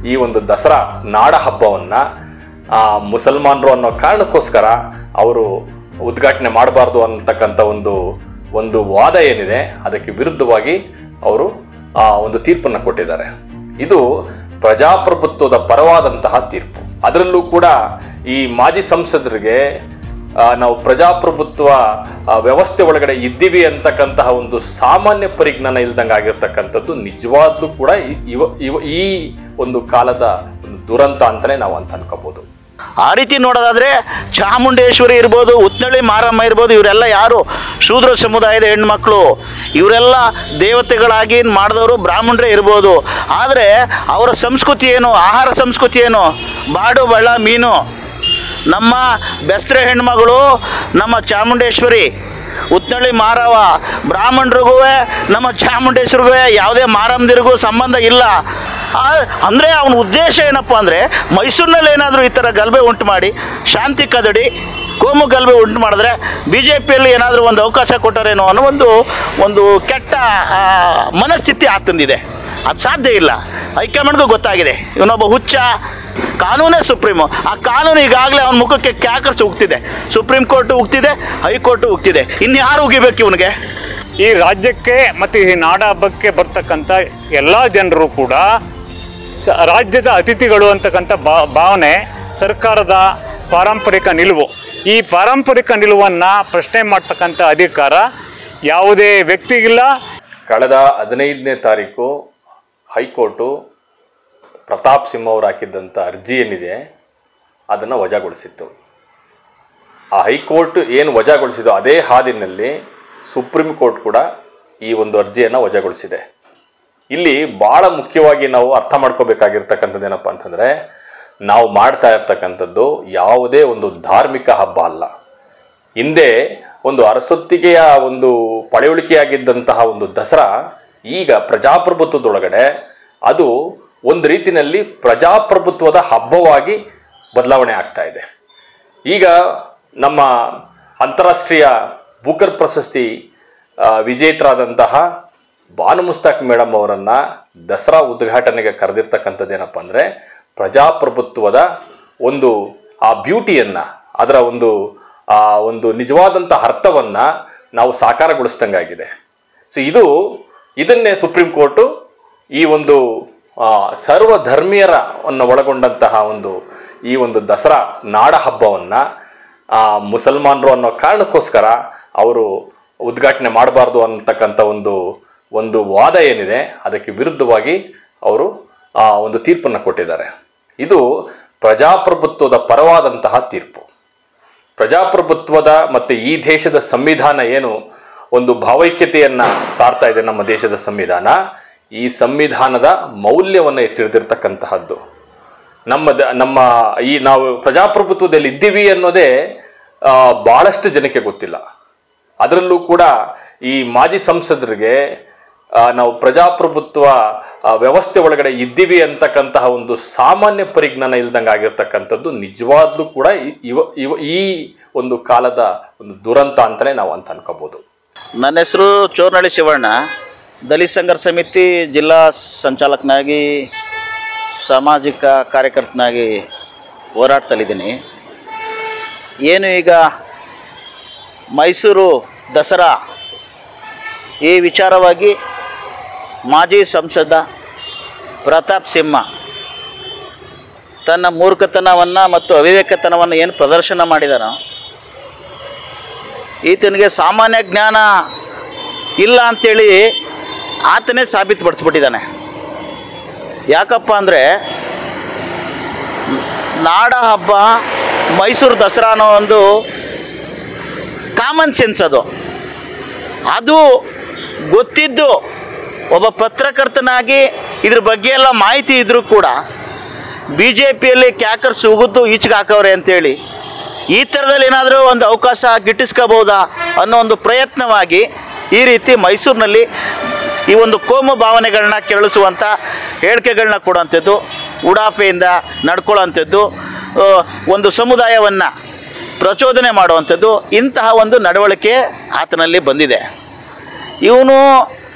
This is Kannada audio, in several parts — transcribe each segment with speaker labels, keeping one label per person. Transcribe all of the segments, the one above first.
Speaker 1: ಈ ಒಂದು ದಸರಾ ನಾಡ ಹಬ್ಬವನ್ನು ಮುಸಲ್ಮಾನರು ಅನ್ನೋ ಕಾರಣಕ್ಕೋಸ್ಕರ ಅವರು ಉದ್ಘಾಟನೆ ಮಾಡಬಾರ್ದು ಅಂತಕ್ಕಂಥ ಒಂದು ವಾದ ಏನಿದೆ ಅದಕ್ಕೆ ವಿರುದ್ಧವಾಗಿ ಅವರು ಒಂದು ತೀರ್ಪನ್ನು ಕೊಟ್ಟಿದ್ದಾರೆ. ಇದು ಪ್ರಜಾಪ್ರಭುತ್ವದ ಪರವಾದಂತಹ ತೀರ್ಪು. ಅದರಲ್ಲೂ ಕೂಡ ಈ ಮಾಜಿ ಸಂಸದರಿಗೆ ನಾವು ಪ್ರಜಾಪ್ರಭುತ್ವ ವ್ಯವಸ್ಥೆ ಒಳಗಡೆ ಇದ್ದೀವಿ ಅಂತಕ್ಕಂತಹ ಒಂದು ಸಾಮಾನ್ಯ ಪರಿಜ್ಞಾನ ಇಲ್ದಂಗೆ ಆಗಿರ್ತಕ್ಕಂಥದ್ದು ನಿಜವಾಗ್ಲೂ ಕೂಡ ಈ ಒಂದು ಕಾಲದ ಒಂದು ದುರಂತ ಅಂತಲೇ ನಾವು ಅಂತ ಅನ್ಕೋಬಹುದು.
Speaker 2: ಆ ರೀತಿ ನೋಡೋದಾದರೆ ಚಾಮುಂಡೇಶ್ವರಿ ಇರ್ಬೋದು, ಉತ್ನಳ್ಳಿ ಮಾರಮ್ಮ ಇರ್ಬೋದು, ಇವರೆಲ್ಲ ಯಾರು ಶೂದ್ರ ಸಮುದಾಯದ ಹೆಣ್ಮಕ್ಳು, ಇವರೆಲ್ಲ ದೇವತೆಗಳಾಗಿ ಮಾಡಿದವರು ಬ್ರಾಹ್ಮಣರೇ ಇರ್ಬೋದು. ಆದರೆ ಅವರ ಸಂಸ್ಕೃತಿ ಏನು, ಆಹಾರ ಸಂಸ್ಕೃತಿ ಏನು, ಬಾಡು ಬಳ್ಳ ಮೀನು. ನಮ್ಮ ಬೆಸ್ರೆ ಹೆಣ್ಮಗಳು ನಮ್ಮ ಚಾಮುಂಡೇಶ್ವರಿ, ಉತ್ನಳ್ಳಿ ಮಾರವ, ಬ್ರಾಹ್ಮಣರಿಗೂ ನಮ್ಮ ಚಾಮುಂಡೇಶ್ವರಿಗೂ ಯಾವುದೇ ಮಾರಮ್ಮದಿರಿಗೂ ಸಂಬಂಧ ಇಲ್ಲ. ಅಂದರೆ ಅವನ ಉದ್ದೇಶ ಏನಪ್ಪ ಅಂದರೆ ಮೈಸೂರಿನಲ್ಲಿ ಏನಾದರೂ ಈ ಥರ ಗಲಭೆ ಉಂಟು ಮಾಡಿ ಶಾಂತಿ ಕದಡಿ ಕೋಮು ಗಲಭೆ ಉಂಟು ಮಾಡಿದ್ರೆ BJPಯಲ್ಲಿ ಏನಾದರೂ ಒಂದು ಅವಕಾಶ ಕೊಟ್ಟರೇನೋ ಅನ್ನೋ ಒಂದು ಕೆಟ್ಟ ಮನಸ್ಥಿತಿ ಆಗ್ತಂದಿದೆ. ಅದು ಸಾಧ್ಯ ಇಲ್ಲ. ಹೈಕಮಾಂಡ್ಗೂ ಗೊತ್ತಾಗಿದೆ ಇವನೊಬ್ಬ ಹುಚ್ಚ. ಕಾನೂನೇ ಸುಪ್ರೀಮು. ಆ ಕಾನೂನು ಈಗಾಗಲೇ ಅವನ ಮುಖಕ್ಕೆ ಕ್ಯಾಕರ್ಸ್ ಉಗ್ತಿದೆ. ಸುಪ್ರೀಂ ಕೋರ್ಟು ಉಗ್ತಿದೆ, ಹೈಕೋರ್ಟು ಉಗ್ತಿದೆ. ಇನ್ಯಾರು ಉಗಿಬೇಕು ಇವನಿಗೆ?
Speaker 3: ಈ ರಾಜ್ಯಕ್ಕೆ ಮತ್ತು ಈ ನಾಡ ಹಬ್ಬಕ್ಕೆ ಬರ್ತಕ್ಕಂಥ ಎಲ್ಲ ಜನರು ಕೂಡ ರಾಜ್ಯದ ಅತಿಥಿಗಳು ಅಂತಕ್ಕಂಥ ಭಾವನೆ ಸರ್ಕಾರದ ಪಾರಂಪರಿಕ ನಿಲುವು. ಈ ಪಾರಂಪರಿಕ ನಿಲುವನ್ನು ಪ್ರಶ್ನೆ ಮಾಡ್ತಕ್ಕಂಥ ಅಧಿಕಾರ ಯಾವುದೇ ವ್ಯಕ್ತಿಗಿಲ್ಲ.
Speaker 1: ಕಳೆದ 15ನೇ ತಾರೀಕು ಹೈಕೋರ್ಟು ಪ್ರತಾಪ್ ಸಿಂಹ ಅವರು ಹಾಕಿದ್ದಂಥ ಅರ್ಜಿ ಏನಿದೆ ಅದನ್ನು ವಜಾಗೊಳಿಸಿತ್ತು. ಆ ಹೈಕೋರ್ಟ್ ಏನು ವಜಾಗೊಳಿಸಿದೋ ಅದೇ ಹಾದಿನಲ್ಲಿ ಸುಪ್ರೀಂ ಕೋರ್ಟ್ ಕೂಡ ಈ ಒಂದು ಅರ್ಜಿಯನ್ನು ವಜಾಗೊಳಿಸಿದೆ. ಇಲ್ಲಿ ಭಾಳ ಮುಖ್ಯವಾಗಿ ನಾವು ಅರ್ಥ ಮಾಡ್ಕೋಬೇಕಾಗಿರ್ತಕ್ಕಂಥದ್ದು ಏನಪ್ಪ ಅಂತಂದರೆ, ನಾವು ಮಾಡ್ತಾ ಇರ್ತಕ್ಕಂಥದ್ದು ಯಾವುದೇ ಒಂದು ಧಾರ್ಮಿಕ ಹಬ್ಬ ಅಲ್ಲ. ಹಿಂದೆ ಒಂದು ಅರಸೊತ್ತಿಗೆಯ ಒಂದು ಪಳೆಯುಳಿಕೆಯಾಗಿದ್ದಂತಹ ಒಂದು ದಸರಾ ಈಗ ಪ್ರಜಾಪ್ರಭುತ್ವದೊಳಗಡೆ ಅದು ಒಂದು ರೀತಿಯಲ್ಲಿ ಪ್ರಜಾಪ್ರಭುತ್ವದ ಹಬ್ಬವಾಗಿ ಬದಲಾವಣೆ ಆಗ್ತಾ ಇದೆ. ಈಗ ನಮ್ಮ ಅಂತಾರಾಷ್ಟ್ರೀಯ ಬೂಕರ್ ಪ್ರಶಸ್ತಿ ವಿಜೇತರಾದಂತಹ ಬಾನು ಮುಸ್ತಾಕ್ ಮೇಡಮ್ ಅವರನ್ನು ದಸರಾ ಉದ್ಘಾಟನೆಗೆ ಕರೆದಿರ್ತಕ್ಕಂಥದ್ದು ಏನಪ್ಪ ಅಂದರೆ ಪ್ರಜಾಪ್ರಭುತ್ವದ ಒಂದು ಆ ಬ್ಯೂಟಿಯನ್ನು, ಅದರ ಒಂದು ನಿಜವಾದಂಥ ಅರ್ಥವನ್ನು ನಾವು ಸಾಕಾರಗೊಳಿಸ್ದಂಗಾಗಿದೆ. ಸೊ ಇದನ್ನೇ ಸುಪ್ರೀಂ ಕೋರ್ಟು ಈ ಒಂದು ಸರ್ವಧರ್ಮೀಯರನ್ನು ಒಳಗೊಂಡಂತಹ ಈ ಒಂದು ದಸರಾ ನಾಡ ಹಬ್ಬವನ್ನು ಮುಸಲ್ಮಾನರು ಅನ್ನೋ ಕಾರಣಕ್ಕೋಸ್ಕರ ಅವರು ಉದ್ಘಾಟನೆ ಮಾಡಬಾರ್ದು ಅಂತಕ್ಕಂಥ ಒಂದು ವಾದ ಏನಿದೆ ಅದಕ್ಕೆ ವಿರುದ್ಧವಾಗಿ ಅವರು ಒಂದು ತೀರ್ಪನ್ನು ಕೊಟ್ಟಿದ್ದಾರೆ. ಇದು ಪ್ರಜಾಪ್ರಭುತ್ವದ ಪರವಾದಂತಹ ತೀರ್ಪು. ಪ್ರಜಾಪ್ರಭುತ್ವದ ಮತ್ತು ಈ ದೇಶದ ಸಂವಿಧಾನ ಏನು ಒಂದು ಭಾವೈಕ್ಯತೆಯನ್ನು ಸಾರ್ತಾ ಇದೆ, ನಮ್ಮ ದೇಶದ ಸಂವಿಧಾನ, ಈ ಸಂವಿಧಾನದ ಮೌಲ್ಯವನ್ನು ಎತ್ತಿಡಿದಿರ್ತಕ್ಕಂತಹದ್ದು. ನಾವು ಪ್ರಜಾಪ್ರಭುತ್ವದಲ್ಲಿ ಇದ್ದೀವಿ ಅನ್ನೋದೇ ಭಾಳಷ್ಟು ಜನಕ್ಕೆ ಗೊತ್ತಿಲ್ಲ. ಅದರಲ್ಲೂ ಕೂಡ ಈ ಮಾಜಿ ಸಂಸದರಿಗೆ ನಾವು ಪ್ರಜಾಪ್ರಭುತ್ವ ವ್ಯವಸ್ಥೆ ಒಳಗಡೆ ಇದ್ದೀವಿ ಅಂತಕ್ಕಂತಹ ಒಂದು ಸಾಮಾನ್ಯ ಪರಿಜ್ಞಾನ ಇಲ್ದಂಗೆ ಆಗಿರ್ತಕ್ಕಂಥದ್ದು ನಿಜವಾಗ್ಲೂ ಕೂಡ ಈ ಒಂದು ಕಾಲದ ಒಂದು ದುರಂತ ಅಂತಲೇ ನಾವು ಅಂತ ಅನ್ಕೋಬಹುದು.
Speaker 2: ನನ್ನ ಹೆಸರು ಚೋರ್ನಳ್ಳಿ ಶಿವಣ್ಣ. ದಲಿತ ಸಂಘರ್ಷ ಸಮಿತಿ ಜಿಲ್ಲಾ ಸಂಚಾಲಕನಾಗಿ ಸಾಮಾಜಿಕ ಕಾರ್ಯಕರ್ತನಾಗಿ ಹೋರಾಡ್ತಲಿದ್ದೀನಿ. ಏನು ಈಗ ಮೈಸೂರು ದಸರಾ ಈ ವಿಚಾರವಾಗಿ ಮಾಜಿ ಸಂಸದ ಪ್ರತಾಪ್ ಸಿಂಹ ತನ್ನ ಮೂರ್ಖತನವನ್ನು ಮತ್ತು ಅವಿವೇಕತನವನ್ನು ಏನು ಪ್ರದರ್ಶನ ಮಾಡಿದಾನೋ, ಈತನಿಗೆ ಸಾಮಾನ್ಯ ಜ್ಞಾನ ಇಲ್ಲ ಅಂಥೇಳಿ ಆತನೇ ಸಾಬೀತುಪಡಿಸ್ಬಿಟ್ಟಿದ್ದಾನೆ. ಯಾಕಪ್ಪ ಅಂದರೆ ನಾಡ ಹಬ್ಬ ಮೈಸೂರು ದಸರಾ ಅನ್ನೋ ಒಂದು ಕಾಮನ್ ಸೆನ್ಸ್ ಅದು ಗೊತ್ತಿದ್ದು ಒಬ್ಬ ಪತ್ರಕರ್ತನಾಗಿ ಇದ್ರ ಬಗ್ಗೆ ಎಲ್ಲ ಮಾಹಿತಿ ಇದ್ದರೂ ಕೂಡ BJPಯಲ್ಲಿ ಕ್ಯಾಕರ್ಸ್ ಉಗಿದು ಈಚೆಗೆ ಹಾಕವ್ರೆ ಅಂಥೇಳಿ ಈ ಥರದಲ್ಲಿ ಏನಾದರೂ ಒಂದು ಅವಕಾಶ ಗಿಟ್ಟಿಸ್ಕೋಬೋದಾ ಅನ್ನೋ ಒಂದು ಪ್ರಯತ್ನವಾಗಿ ಈ ರೀತಿ ಮೈಸೂರಿನಲ್ಲಿ ಈ ಒಂದು ಕೋಮು ಭಾವನೆಗಳನ್ನ ಕೆರಳಿಸುವಂಥ ಹೇಳಿಕೆಗಳನ್ನ ಕೊಡುವಂಥದ್ದು, ಉಡಾಫೆಯಿಂದ ನಡ್ಕೊಳ್ಳೋವಂಥದ್ದು, ಒಂದು ಸಮುದಾಯವನ್ನು ಪ್ರಚೋದನೆ ಮಾಡುವಂಥದ್ದು, ಇಂತಹ ಒಂದು ನಡವಳಿಕೆ ಆತನಲ್ಲಿ ಬಂದಿದೆ. ಇವನು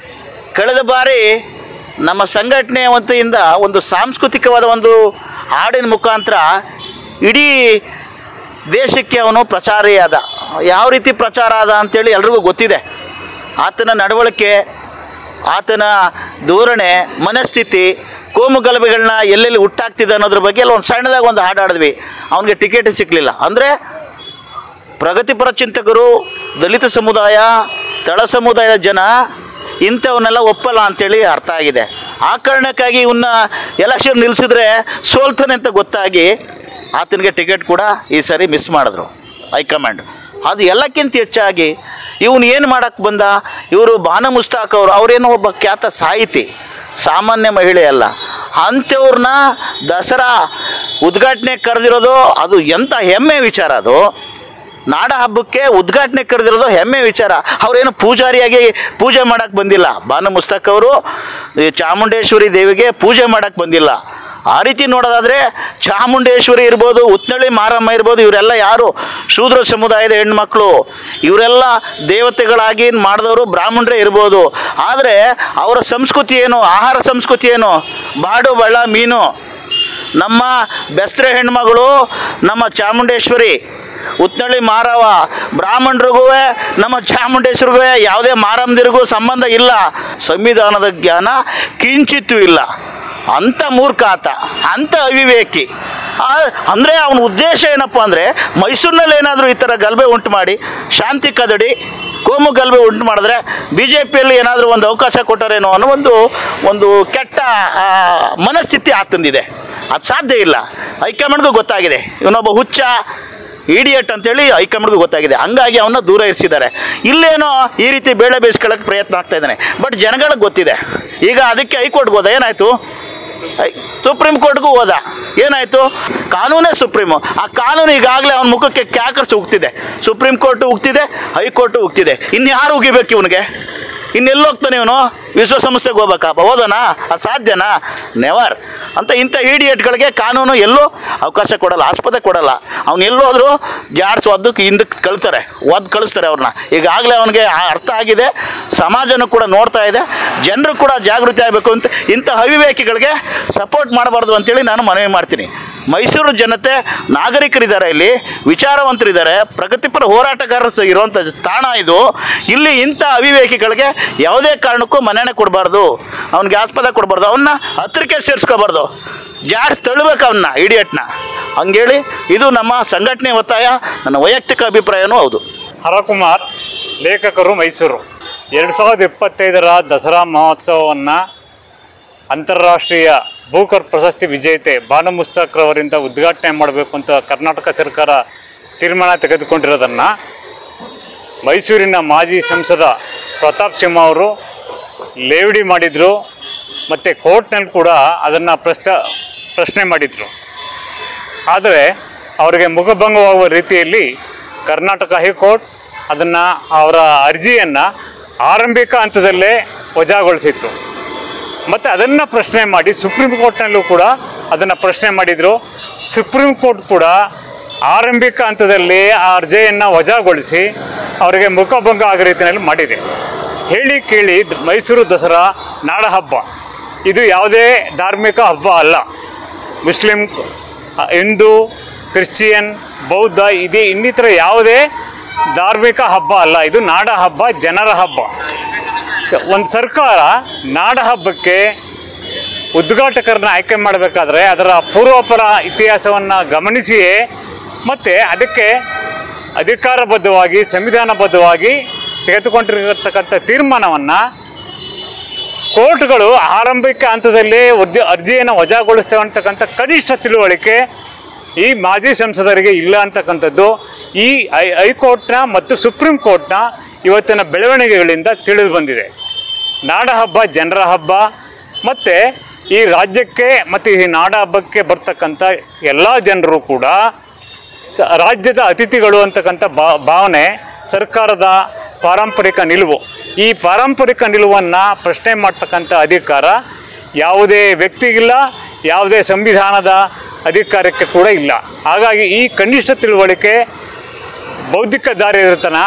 Speaker 2: ಕಳೆದ ಬಾರಿ ನಮ್ಮ ಸಂಘಟನೆಯ ವತಿಯಿಂದ ಒಂದು ಸಾಂಸ್ಕೃತಿಕವಾದ ಒಂದು ಹಾಡಿನ ಮುಖಾಂತರ ಇಡೀ ದೇಶಕ್ಕೆ ಅವನು ಪ್ರಚಾರಿಯಾದ. ಯಾವ ರೀತಿ ಪ್ರಚಾರ ಆದ ಅಂಥೇಳಿ ಎಲ್ರಿಗೂ ಗೊತ್ತಿದೆ. ಆತನ ನಡವಳಿಕೆ, ಆತನ ಧೋರಣೆ, ಮನಸ್ಥಿತಿ, ಕೋಮುಗಲಭೆಗಳನ್ನ ಎಲ್ಲೆಲ್ಲಿ ಹುಟ್ಟಾಗ್ತಿದೆ ಅನ್ನೋದ್ರ ಬಗ್ಗೆ ಎಲ್ಲ ಒಂದು ಸಣ್ಣದಾಗ ಒಂದು ಹಾಡು ಹಾಡಿದ್ವಿ. ಅವನಿಗೆ ಟಿಕೆಟ್ ಸಿಕ್ಕಲಿಲ್ಲ. ಅಂದರೆ ಪ್ರಗತಿಪರ ಚಿಂತಕರು, ದಲಿತ ಸಮುದಾಯ, ತಳ ಸಮುದಾಯದ ಜನ ಇಂಥವನ್ನೆಲ್ಲ ಒಪ್ಪಲ್ಲ ಅಂಥೇಳಿ ಅರ್ಥ ಆಗಿದೆ. ಆ ಕಾರಣಕ್ಕಾಗಿ ಇವನ್ನ ಎಲೆಕ್ಷನ್ ನಿಲ್ಲಿಸಿದ್ರೆ ಸೋಲ್ತಾನೆ ಅಂತ ಗೊತ್ತಾಗಿ ಆತನಿಗೆ ಟಿಕೆಟ್ ಕೂಡ ಈ ಸರಿ ಮಿಸ್ ಮಾಡಿದ್ರು ಹೈಕಮಾಂಡ್. ಅದು ಎಲ್ಲಕ್ಕಿಂತ ಹೆಚ್ಚಾಗಿ ಇವನು ಏನು ಮಾಡೋಕ್ಕೆ ಬಂದ, ಇವರು ಬಾನು ಮುಸ್ತಾಕ್ ಅವರೇನೋ ಒಬ್ಬ ಖ್ಯಾತ ಸಾಹಿತಿ, ಸಾಮಾನ್ಯ ಮಹಿಳೆ ಅಲ್ಲ. ಅಂಥವ್ರನ್ನ ದಸರಾ ಉದ್ಘಾಟನೆ ಕರೆದಿರೋದು ಅದು ಎಂಥ ಹೆಮ್ಮೆ ವಿಚಾರ. ಅದು ನಾಡ ಹಬ್ಬಕ್ಕೆ ಉದ್ಘಾಟನೆ ಕರೆದಿರೋದು ಹೆಮ್ಮೆ ವಿಚಾರ. ಅವರೇನು ಪೂಜಾರಿಯಾಗಿ ಪೂಜೆ ಮಾಡೋಕ್ಕೆ ಬಂದಿಲ್ಲ. ಬಾನು ಮುಸ್ತಾಕ್ ಅವರು ಚಾಮುಂಡೇಶ್ವರಿ ದೇವಿಗೆ ಪೂಜೆ ಮಾಡೋಕ್ಕೆ ಬಂದಿಲ್ಲ. ಆ ರೀತಿ ನೋಡೋದಾದರೆ ಚಾಮುಂಡೇಶ್ವರಿ ಇರ್ಬೋದು, ಉತ್ನಳ್ಳಿ ಮಾರಮ್ಮ ಇರ್ಬೋದು, ಇವರೆಲ್ಲ ಯಾರು ಶೂದ್ರ ಸಮುದಾಯದ ಹೆಣ್ಮಕ್ಳು. ಇವರೆಲ್ಲ ದೇವತೆಗಳಾಗಿ ಮಾಡಿದವರು ಬ್ರಾಹ್ಮಣರೇ ಇರ್ಬೋದು. ಆದರೆ ಅವರ ಸಂಸ್ಕೃತಿ ಏನು, ಆಹಾರ ಸಂಸ್ಕೃತಿ ಏನು, ಬಾಡು ಬಳ್ಳ ಮೀನು. ನಮ್ಮ ಬೆಸ್ತ್ರೆ ಹೆಣ್ಮಗಳು ನಮ್ಮ ಚಾಮುಂಡೇಶ್ವರಿ, ಉತ್ನಳ್ಳಿ ಮಾರವ. ಬ್ರಾಹ್ಮಣರಿಗೂ ನಮ್ಮ ಚಾಮುಂಡೇಶ್ವರಿಗೂ ಯಾವುದೇ ಮಾರಮ್ಮದಿರಿಗೂ ಸಂಬಂಧ ಇಲ್ಲ. ಸಂವಿಧಾನದ ಜ್ಞಾನ ಕಿಂಚಿತ್ತೂ ಇಲ್ಲ. ಅಂಥ ಮೂರ್ಖ ಆತ, ಅಂಥ ಅವಿವೇಕಿ. ಅಂದರೆ ಅವನ ಉದ್ದೇಶ ಏನಪ್ಪ ಅಂದರೆ ಮೈಸೂರಿನಲ್ಲಿ ಏನಾದರೂ ಈ ಥರ ಗಲಭೆ ಉಂಟು ಮಾಡಿ, ಶಾಂತಿ ಕದಡಿ, ಕೋಮು ಗಲಭೆ ಉಂಟು ಮಾಡಿದ್ರೆ BJPಯಲ್ಲಿ ಏನಾದರೂ ಒಂದು ಅವಕಾಶ ಕೊಟ್ಟರೇನೋ ಅನ್ನೋ ಒಂದು ಕೆಟ್ಟ ಮನಸ್ಥಿತಿ ಆತಂದಿದೆ. ಅದು ಸಾಧ್ಯ ಇಲ್ಲ. ಹೈಕಮಾಂಡ್ಗೂ ಗೊತ್ತಾಗಿದೆ ಇವನೊಬ್ಬ ಹುಚ್ಚ ಇಡಿಯಟ್ ಅಂತೇಳಿ ಹೈಕಮಾಂಡ್ಗೂ ಗೊತ್ತಾಗಿದೆ. ಹಂಗಾಗಿ ಅವನ್ನ ದೂರ ಇರಿಸಿದ್ದಾರೆ. ಇಲ್ಲೇನೋ ಈ ರೀತಿ ಬೇಳೆ ಬೇಯಿಸ್ಕೊಳ್ಳೋಕ್ಕೆ ಪ್ರಯತ್ನ ಆಗ್ತಾ ಇದ್ದಾನೆ. ಬಟ್ ಜನಗಳಿಗೆ ಗೊತ್ತಿದೆ. ಈಗ ಅದಕ್ಕೆ ಹೈಕೋರ್ಟ್ಗೆ ಹೋದ, ಏನಾಯಿತು? ಸುಪ್ರೀಂ ಕೋರ್ಟ್ಗೂ ಹೋದ, ಏನಾಯಿತು? ಕಾನೂನೇ ಸುಪ್ರೀಮು. ಆ ಕಾನೂನು ಈಗಾಗಲೇ ಅವನ ಮುಖಕ್ಕೆ ಕ್ಯಾಕರ್ಸ್ ಉಗ್ತಿದೆ. ಸುಪ್ರೀಂ ಕೋರ್ಟು ಉಗ್ತಿದೆ, ಹೈಕೋರ್ಟು ಉಗ್ತಿದೆ. ಇನ್ಯಾರು ಉಗಿಬೇಕು ಇವನಿಗೆ? ಇನ್ನೆಲ್ಲೋಗ್ತಾನೆ ಇವನು? ವಿಶ್ವಸಂಸ್ಥೆಗೆ ಹೋಗ್ಬೇಕಾ? ಹೋದನಾ? ಅದು ಸಾಧ್ಯನಾ? ನೆವರ್. ಅಂತ ಇಂಥ ಇಡಿಯಟ್ಗಳಿಗೆ ಕಾನೂನು ಎಲ್ಲೂ ಅವಕಾಶ ಕೊಡಲ್ಲ, ಆಸ್ಪತ್ರೆ ಕೊಡಲ್ಲ. ಅವ್ನು ಎಲ್ಲೋದ್ರೂ ಜಾಡ್ಸ್ ಒದ್ದಕ್ಕೆ ಹಿಂದಕ್ಕೆ ಕಳಿಸ್ತಾರೆ ಅವ್ರನ್ನ. ಈಗಾಗಲೇ ಅವನಿಗೆ ಅರ್ಥ ಆಗಿದೆ, ಸಮಾಜನೂ ಕೂಡ ನೋಡ್ತಾ ಇದೆ, ಜನರು ಕೂಡ ಜಾಗೃತಿ ಆಗಬೇಕು ಅಂತ ಇಂಥ ಅವಿವೇಕಿಗಳಿಗೆ ಸಪೋರ್ಟ್ ಮಾಡಬಾರ್ದು ಅಂತೇಳಿ ನಾನು ಮನವಿ ಮಾಡ್ತೀನಿ. ಮೈಸೂರು ಜನತೆ ನಾಗರಿಕರಿದ್ದಾರೆ, ಇಲ್ಲಿ ವಿಚಾರವಂತರಿದ್ದಾರೆ, ಪ್ರಗತಿಪರ ಹೋರಾಟಗಾರರು ಇರುವಂಥ ತಾಣ ಇದು. ಇಲ್ಲಿ ಇಂಥ ಅವಿವೇಕಿಗಳಿಗೆ ಯಾವುದೇ ಕಾರಣಕ್ಕೂ ಮನ್ನಣೆ ಕೊಡಬಾರ್ದು, ಅವ್ನಿಗೆ ಆಸ್ಪದ ಕೊಡಬಾರ್ದು, ಅವನ್ನ ಹತ್ತಿರಕ್ಕೆ ಸೇರಿಸ್ಕೋಬಾರ್ದು, ಜಾಸ್ತಿ ತಳ್ಳಬೇಕು ಅವನ್ನ, ಇಡಿಯಟ್ನ. ಹಂಗೇಳಿ ಇದು ನಮ್ಮ ಸಂಘಟನೆ ಒತ್ತಾಯ, ನನ್ನ ವೈಯಕ್ತಿಕ ಅಭಿಪ್ರಾಯನೂ ಹೌದು.
Speaker 3: ಹರಕುಮಾರ್, ಲೇಖಕರು, ಮೈಸೂರು. 2025 ದಸರಾ ಮಹೋತ್ಸವವನ್ನು ಅಂತಾರಾಷ್ಟ್ರೀಯ ಬೂಕರ್ ಪ್ರಶಸ್ತಿ ವಿಜೇತೆ ಬಾನು ಮುಸ್ತಾಕ್ ರವರಿಂದ ಉದ್ಘಾಟನೆ ಮಾಡಬೇಕು ಅಂತ ಕರ್ನಾಟಕ ಸರ್ಕಾರ ತೀರ್ಮಾನ ತೆಗೆದುಕೊಂಡಿರೋದನ್ನು ಮೈಸೂರಿನ ಮಾಜಿ ಸಂಸದ ಪ್ರತಾಪ್ ಸಿಂಹ ಅವರು ಲೇವಡಿ ಮಾಡಿದರು. ಮತ್ತು ಕೋರ್ಟ್ನಲ್ಲಿ ಕೂಡ ಅದನ್ನು ಪ್ರಶ್ನೆ ಮಾಡಿದರು. ಆದರೆ ಅವರಿಗೆ ಮುಖಭಂಗವಾಗುವ ರೀತಿಯಲ್ಲಿ ಕರ್ನಾಟಕ ಹೈಕೋರ್ಟ್ ಅದನ್ನು ಅವರ ಅರ್ಜಿಯನ್ನು ಆರಂಭಿಕ ಹಂತದಲ್ಲೇ ವಜಾಗೊಳಿಸಿತ್ತು. ಮತ್ತು ಅದನ್ನು ಪ್ರಶ್ನೆ ಮಾಡಿ ಸುಪ್ರೀಂ ಕೋರ್ಟ್ನಲ್ಲೂ ಕೂಡ ಅದನ್ನು ಪ್ರಶ್ನೆ ಮಾಡಿದರು. ಸುಪ್ರೀಂ ಕೋರ್ಟ್ ಕೂಡ ಆರಂಭಿಕ ಹಂತದಲ್ಲಿ ಆ ಅರ್ಜಿಯನ್ನು ವಜಾಗೊಳಿಸಿ ಅವರಿಗೆ ಮುಖಭಂಗ ಆಗೋ ರೀತಿಯಲ್ಲಿ ಮಾಡಿದೆ. ಹೇಳಿ ಕೇಳಿ ಮೈಸೂರು ದಸರಾ ನಾಡ ಹಬ್ಬ, ಇದು ಯಾವುದೇ ಧಾರ್ಮಿಕ ಹಬ್ಬ ಅಲ್ಲ. ಮುಸ್ಲಿಂ, ಹಿಂದೂ, ಕ್ರಿಶ್ಚಿಯನ್, ಬೌದ್ಧ ಇನ್ನಿತರ ಯಾವುದೇ ಧಾರ್ಮಿಕ ಹಬ್ಬ ಅಲ್ಲ. ಇದು ನಾಡ ಹಬ್ಬ, ಜನರ ಹಬ್ಬ. ಒಂದು ಸರ್ಕಾರ ನಾಡ ಹಬ್ಬಕ್ಕೆ ಉದ್ಘಾಟಕರನ್ನ ಆಯ್ಕೆ ಮಾಡಬೇಕಾದ್ರೆ ಅದರ ಪೂರ್ವಾಪರ ಇತಿಹಾಸವನ್ನು ಗಮನಿಸಿಯೇ ಮತ್ತು ಅದಕ್ಕೆ ಅಧಿಕಾರಬದ್ಧವಾಗಿ ಸಂವಿಧಾನಬದ್ಧವಾಗಿ ತೆಗೆದುಕೊಂಡಿರತಕ್ಕಂಥ ತೀರ್ಮಾನವನ್ನು ಕೋರ್ಟ್ಗಳು ಆರಂಭಿಕ ಹಂತದಲ್ಲೇ ಅರ್ಜಿಯನ್ನು ವಜಾಗೊಳಿಸ್ತೇವೆ ಅಂತಕ್ಕಂಥ ಕನಿಷ್ಠ ತಿಳುವಳಿಕೆ ಈ ಮಾಜಿ ಸಂಸದರಿಗೆ ಇಲ್ಲ ಅಂತಕ್ಕಂಥದ್ದು ಈ ಹೈಕೋರ್ಟ್ನ ಮತ್ತು ಸುಪ್ರೀಂ ಕೋರ್ಟ್ನ ಇವತ್ತಿನ ಬೆಳವಣಿಗೆಗಳಿಂದ ತಿಳಿದು ಬಂದಿದೆ. ನಾಡ ಹಬ್ಬ ಜನರ ಹಬ್ಬ. ಮತ್ತು ಈ ರಾಜ್ಯಕ್ಕೆ ಮತ್ತು ಈ ನಾಡ ಹಬ್ಬಕ್ಕೆ ಬರ್ತಕ್ಕಂಥ ಎಲ್ಲ ಜನರು ಕೂಡ ರಾಜ್ಯದ ಅತಿಥಿಗಳು ಅಂತಕ್ಕಂಥ ಭಾವನೆ ಸರ್ಕಾರದ ಪಾರಂಪರಿಕ ನಿಲುವು. ಈ ಪಾರಂಪರಿಕ ನಿಲುವನ್ನು ಪ್ರಶ್ನೆ ಮಾಡ್ತಕ್ಕಂಥ ಅಧಿಕಾರ ಯಾವುದೇ ವ್ಯಕ್ತಿಗಿಲ್ಲ, ಯಾವುದೇ ಸಂವಿಧಾನದ ಅಧಿಕಾರಕ್ಕೆ ಕೂಡ ಇಲ್ಲ. ಹಾಗಾಗಿ ಈ ಕನಿಷ್ಠ ತಿಳುವಳಿಕೆ ಬೌದ್ಧಿಕ ದಾರಿತನ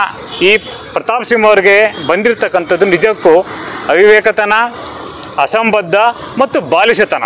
Speaker 3: ಈ ಪ್ರತಾಪ್ ಸಿಂಹ ಅವರಿಗೆ ಬಂದಿರತಕ್ಕಂಥದ್ದು ನಿಜಕ್ಕೂ ಅವಿವೇಕತನ, ಅಸಂಬದ್ಧ ಮತ್ತು ಬಾಲಿಶತನ.